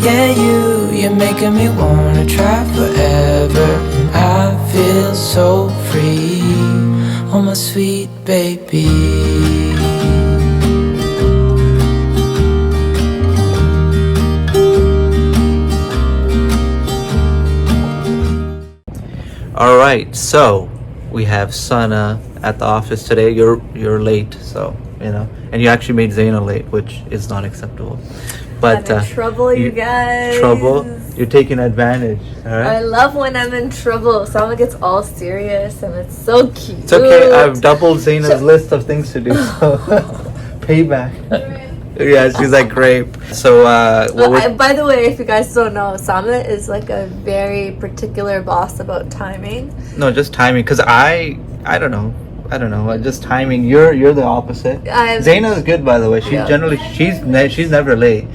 Yeah, you're making me wanna try forever. And I feel so free, oh my sweet baby. All right, so we have Sana at the office today. You're late, so you know, and you actually made Zaina late, which is not acceptable. But I'm in trouble, you guys. Trouble? You're taking advantage. All right. I love when I'm in trouble. Sama gets all serious, and it's so cute. It's okay. I've doubled Zaina's list of things to do. So payback. Yeah, she's like grape. So, by the way, if you guys don't know, Sama is like a very particular boss about timing. No, just timing. Cause I don't know. Just timing. You're the opposite. Zaina is good, by the way. She's never late,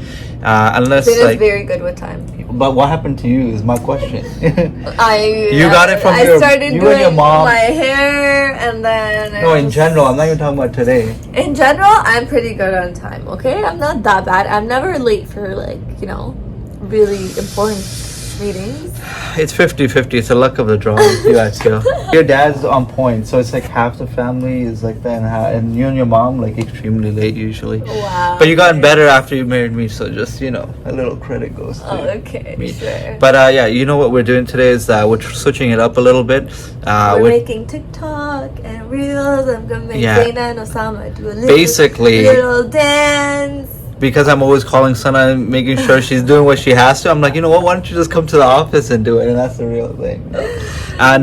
unless Zaina's like very good with time. But what happened to you is my question. You got it from I started you doing and your mom. my hair, and then in general. I'm not even talking about today. In general, I'm pretty good on time. Okay, I'm not that bad. I'm never late for really important meetings. It's 50-50. It's the luck of the draw. You guys feel. Your dad's on point, so it's like half the family is like that, and you and your mom like extremely late usually. Wow. But you got better after you married me, so just a little credit goes to okay, me. Sure. But yeah, you know what we're doing today is we're switching it up a little bit. We're making TikTok and reels. I'm gonna make Zaina and Usama do a little dance. Because I'm always calling Sana and making sure she's doing what she has to. I'm like, you know what? Why don't you just come to the office and do it? And that's the real thing.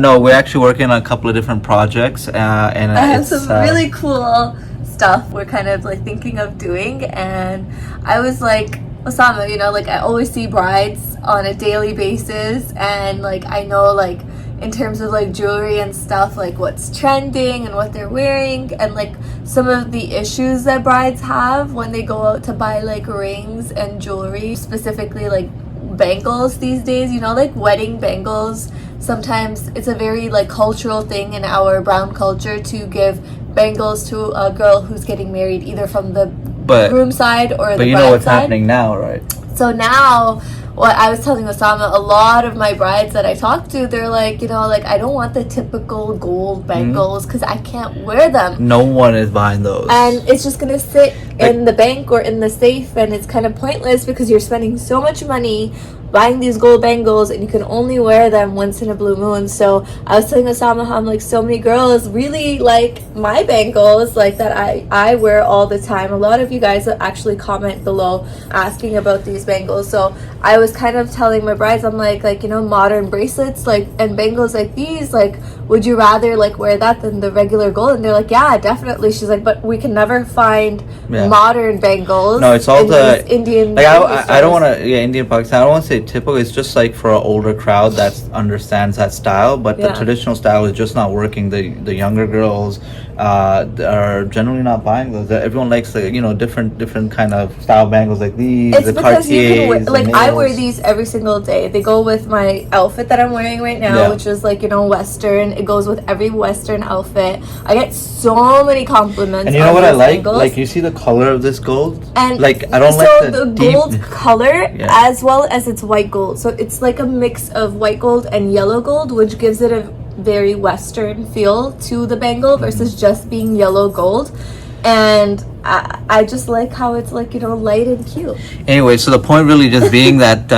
No, we're actually working on a couple of different projects, and I have some really cool stuff we're kind of like thinking of doing. And I was like, Osama, I always see brides on a daily basis, and like I know like in terms of like jewelry and stuff, like what's trending and what they're wearing, and like some of the issues that brides have when they go out to buy like rings and jewelry, specifically like bangles these days, like wedding bangles. Sometimes it's a very like cultural thing in our brown culture to give bangles to a girl who's getting married, either from the groom side or the bride side. But you know what's happening now, right? So now, what I was telling Osama, a lot of my brides that I talk to, they're like, I don't want the typical gold bangles because I can't wear them. No one is buying those. And it's just going to sit in the bank or in the safe, and it's kind of pointless because you're spending so much money buying these gold bangles and you can only wear them once in a blue moon. So I was telling Osama how like so many girls really like my bangles like that I wear all the time. A lot of you guys actually comment below asking about these bangles. So I was kind of telling my brides, I'm like modern bracelets like and bangles like these, like would you rather like wear that than the regular gold? And they're like, yeah, definitely. She's like, but we can never find modern bangles. No, it's all the Indian. Like I don't want to Indian Pakistan. I don't want to say typical. It's just like for an older crowd that understands that style, but the traditional style is just not working. The younger girls are generally not buying those. Everyone likes different kind of style bangles like these. It's because you can wear, I wear these every single day. They go with my outfit that I'm wearing right now, which is Western. It goes with every Western outfit. I get so many compliments. And you know what I like? Bangles. Like you see the color of this gold, and like I don't like the gold deep color as well as it's white gold. So it's like a mix of white gold and yellow gold, which gives it a very Western feel to the bangle versus just being yellow gold. And I just like how it's light and cute. Anyway, so the point really just being that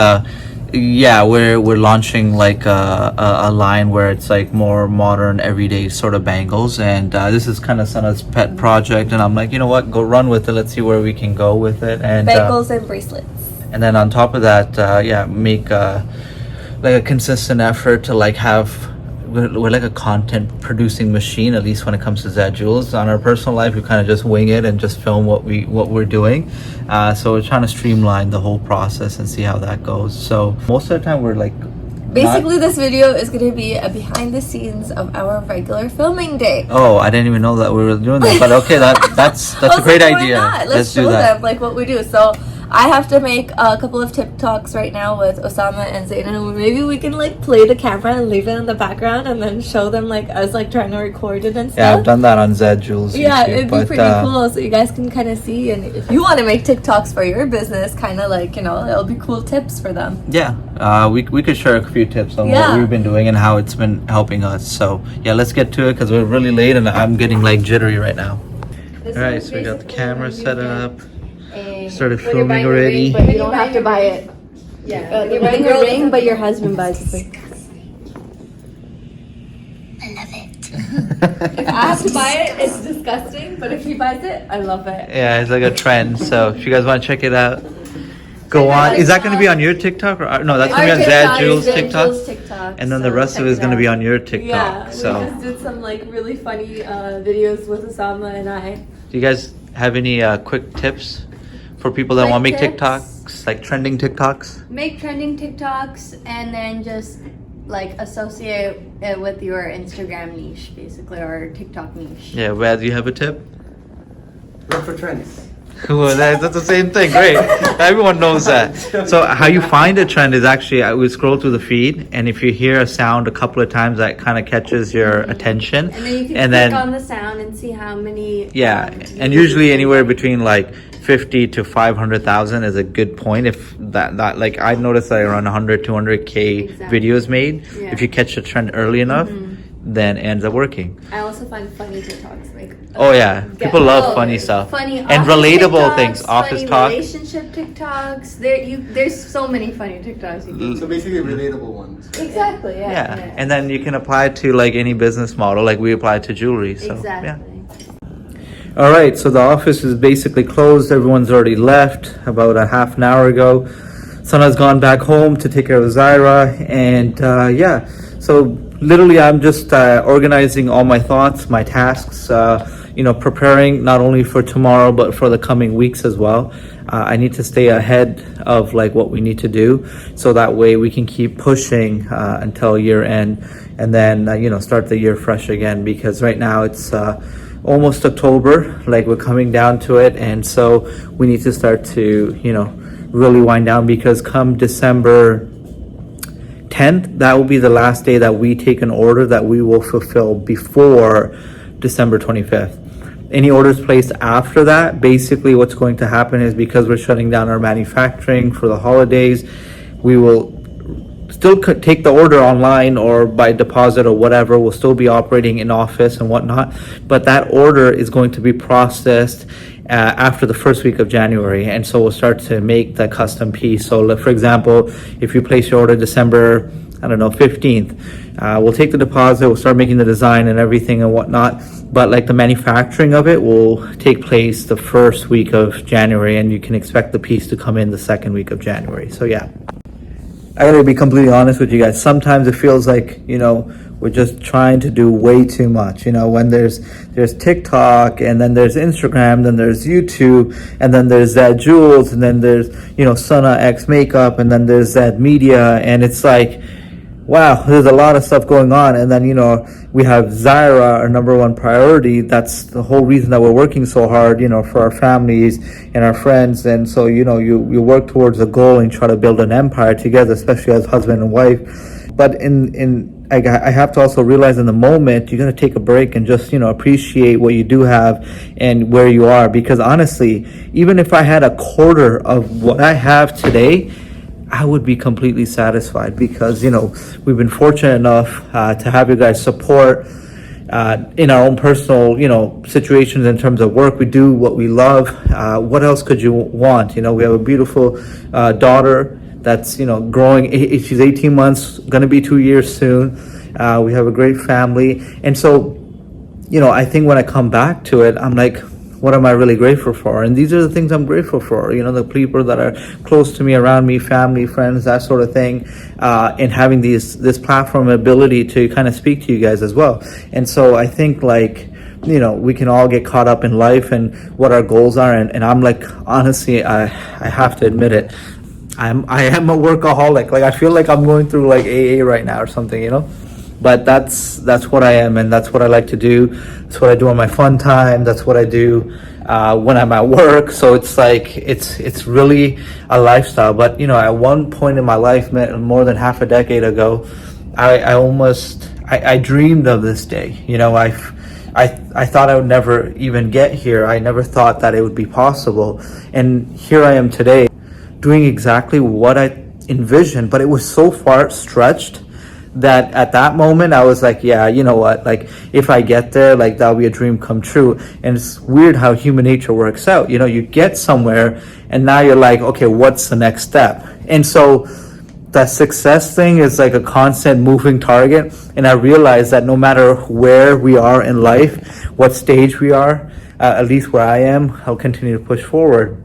we're launching like a line where it's like more modern everyday sort of bangles, and this is kind of Sana's pet project, and I'm like, you know what, go run with it, let's see where we can go with it. And bangles and bracelets, and then on top of that make like a consistent effort to like have we're like a content producing machine, at least when it comes to Zaid Jewels. On our personal life, we kind of just wing it and just film what we're doing. So we're trying to streamline the whole process and see how that goes. So most of the time we're like basically this video is going to be a behind the scenes of our regular filming day. Oh, I didn't even know that we were doing that. But okay, that's a great idea. Let's show them like what we do. So I have to make a couple of TikToks right now with Usama and Zaid, and maybe we can like play the camera and leave it in the background and then show them like us like trying to record it and stuff. Yeah, I've done that on Zed Jules. Yeah, YouTube, it'd be pretty cool, so you guys can kind of see, and if you want to make TikToks for your business, kind of like, you know, it'll be cool tips for them. Yeah, we could share a few tips on what we've been doing and how it's been helping us. So yeah, let's get to it because we're really late and I'm getting like jittery right now. All right, so we got the camera set up. Started filming already. But you don't have to buy it. Yeah, you're buying a ring, but your husband buys it. I love it. If I have to buy it, it's disgusting. But if he buys it, I love it. Yeah, it's like a trend. So if you guys want to check it out, go on. Is that going to be on your TikTok or no? That's going to be on Zed Jules TikTok. And then the rest of it is going to be on your TikTok. Yeah, so we just did some like really funny videos with Usama and I. do you guys have any quick tips for people that want to make TikToks, like trending TikToks? Make trending TikToks and then just like associate it with your Instagram niche, basically, or TikTok niche. Yeah, Wes, do you have a tip? Look for trends. Well, that's the same thing. Great. Everyone knows that. So how you find a trend is actually, I would scroll through the feed, and if you hear a sound a couple of times that kind of catches your attention, And then you can click on the sound and see how many. Yeah, and usually anywhere between like 50 to 500,000 is a good point. If that like I noticed that around 100 200k videos made. Yeah. If you catch a trend early enough, then it ends up working. I also find funny TikToks like. Oh yeah, people love funny stuff Funny and office relatable TikToks, things. Office funny talk. relationship TikToks. There's so many funny TikToks. You can So basically relatable ones. Exactly. Yeah, and then you can apply it to like any business model, like we apply it to jewelry. So Exactly. yeah. All right, so the office is basically closed. Everyone's already left about a half an hour ago. Sana's gone back home to take care of Zaira, and yeah, so literally I'm just organizing all my thoughts, my tasks, you know, preparing not only for tomorrow but for the coming weeks as well. I need to stay ahead of like what we need to do, so that way we can keep pushing until year end, and then you know, start the year fresh again, because right now it's almost October, like we're coming down to it, and so we need to start to, you know, really wind down, because come December 10th, that will be the last day that we take an order that we will fulfill before December 25th. Any orders placed after that, basically what's going to happen is, because we're shutting down our manufacturing for the holidays, we will still take the order online or by deposit or whatever. We'll still be operating in office and whatnot, but that order is going to be processed after the first week of January, and so we'll start to make the custom piece. So for example, if you place your order December, I don't know, 15th, we'll take the deposit, we'll start making the design and everything and whatnot, but like the manufacturing of it will take place the first week of January, and you can expect the piece to come in the second week of January. So yeah, I gotta be completely honest with you guys. Sometimes it feels like, you know, we're just trying to do way too much. You know, when there's TikTok, and then there's Instagram, then there's YouTube, and then there's Zed Jules, and then there's, you know, Sana X Makeup, and then there's Zed Media, and it's like, wow, there's a lot of stuff going on. And then, you know, we have Zaira, our number one priority. That's the whole reason that we're working so hard, you know, for our families and our friends. And so, you know, you work towards a goal and try to build an empire together, especially as husband and wife. But I have to also realize in the moment, you got to take a break and just, you know, appreciate what you do have and where you are. Because honestly, even if I had a quarter of what I have today, I would be completely satisfied, because, you know, we've been fortunate enough to have you guys support in our own personal, you know, situations in terms of work. We do what we love. What else could you want? You know, we have a beautiful daughter that's, you know, growing. She's 18 months, gonna be 2 years soon. We have a great family. And so, you know, I think when I come back to it, I'm like, what am I really grateful for? And these are the things I'm grateful for, you know, the people that are close to me, around me, family, friends, that sort of thing, and having this platform ability to kind of speak to you guys as well. And so I think, like, you know, we can all get caught up in life and what our goals are, and I'm like, honestly, I have to admit it, I am a workaholic. Like, I feel like I'm going through like AA right now or something, you know. But that's what I am, and that's what I like to do. That's what I do on my fun time. That's what I do when I'm at work. So it's like it's really a lifestyle. But at one point in my life, more than half a decade ago, I dreamed of this day. I thought I would never even get here. I never thought that it would be possible, and here I am today, doing exactly what I envisioned. But it was so far stretched that at that moment I was like, yeah, you know what, like if I get there, like that'll be a dream come true. And it's weird how human nature works out. You get somewhere and now you're like, okay, what's the next step? And so that success thing is like a constant moving target. And I realized that no matter where we are in life, what stage we are, at least where I am, I'll continue to push forward.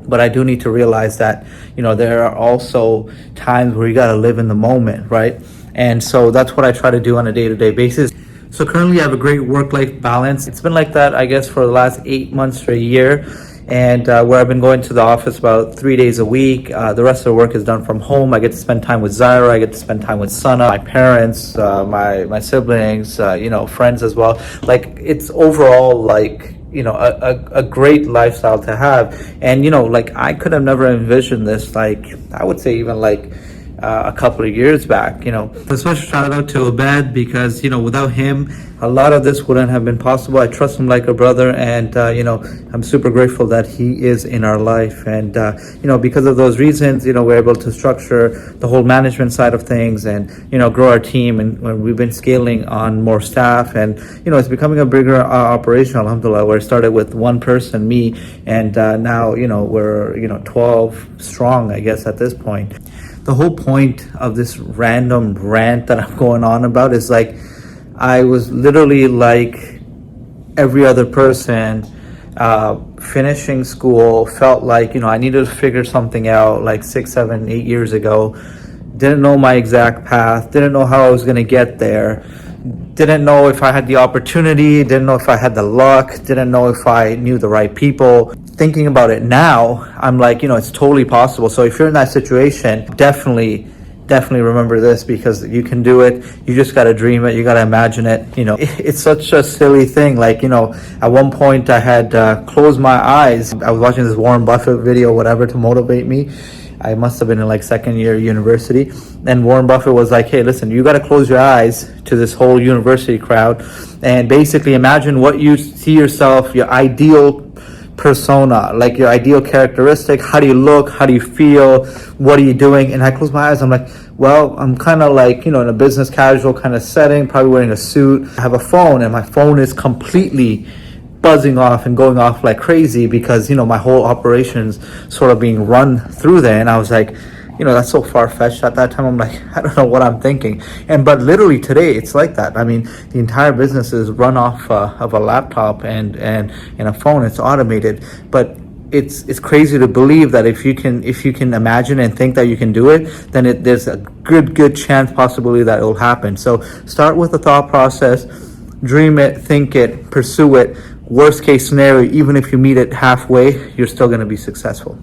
But I do need to realize that there are also times where you got to live in the moment, right? And so that's what I try to do on a day-to-day basis. So currently I have a great work-life balance. It's been like that, I guess, for the last 8 months to a year. And where I've been going to the office about 3 days a week. The rest of the work is done from home. I get to spend time with Zaira. I get to spend time with Sana, my parents, my siblings, friends as well. Like, it's overall like, a great lifestyle to have. And, like, I could have never envisioned this, like, I would say even like a couple of years back. A special shout out to Obed, because without him a lot of this wouldn't have been possible. I trust him like a brother, and I'm super grateful that he is in our life. And because of those reasons, we're able to structure the whole management side of things, and grow our team. And we've been scaling on more staff, and it's becoming a bigger operation, alhamdulillah, where it started with one person, me, and now we're 12 strong, I guess, at this point. The whole point of this random rant that I'm going on about is like, I was literally like every other person, finishing school, felt like, I needed to figure something out like 6, 7, 8 years ago. Didn't know my exact path, didn't know how I was going to get there, didn't know if I had the opportunity, didn't know if I had the luck, didn't know if I knew the right people. Thinking about it now, I'm like, it's totally possible. So if you're in that situation, definitely remember this, because you can do it. You just got to dream it. You got to imagine it. It's such a silly thing. Like, at one point I had closed my eyes. I was watching this Warren Buffett video, whatever, to motivate me. I must have been in like second year university. And Warren Buffett was like, hey, listen, you got to close your eyes to this whole university crowd and basically imagine what you see yourself, your ideal persona, like your ideal characteristic. How do you look? How do you feel? What are you doing? And I close my eyes. I'm like, well, I'm kind of like, in a business casual kind of setting, probably wearing a suit. I have a phone, and my phone is completely buzzing off and going off like crazy because, my whole operation's sort of being run through there. And I was like, that's so far-fetched at that time. I'm like, I don't know what I'm thinking. But literally today, it's like that. I mean, the entire business is run off of a laptop and a phone. It's automated. But it's crazy to believe that if you can imagine and think that you can do it, then there's a good chance, possibility, that it will happen. So start with the thought process, dream it, think it, pursue it. Worst case scenario, even if you meet it halfway, you're still going to be successful.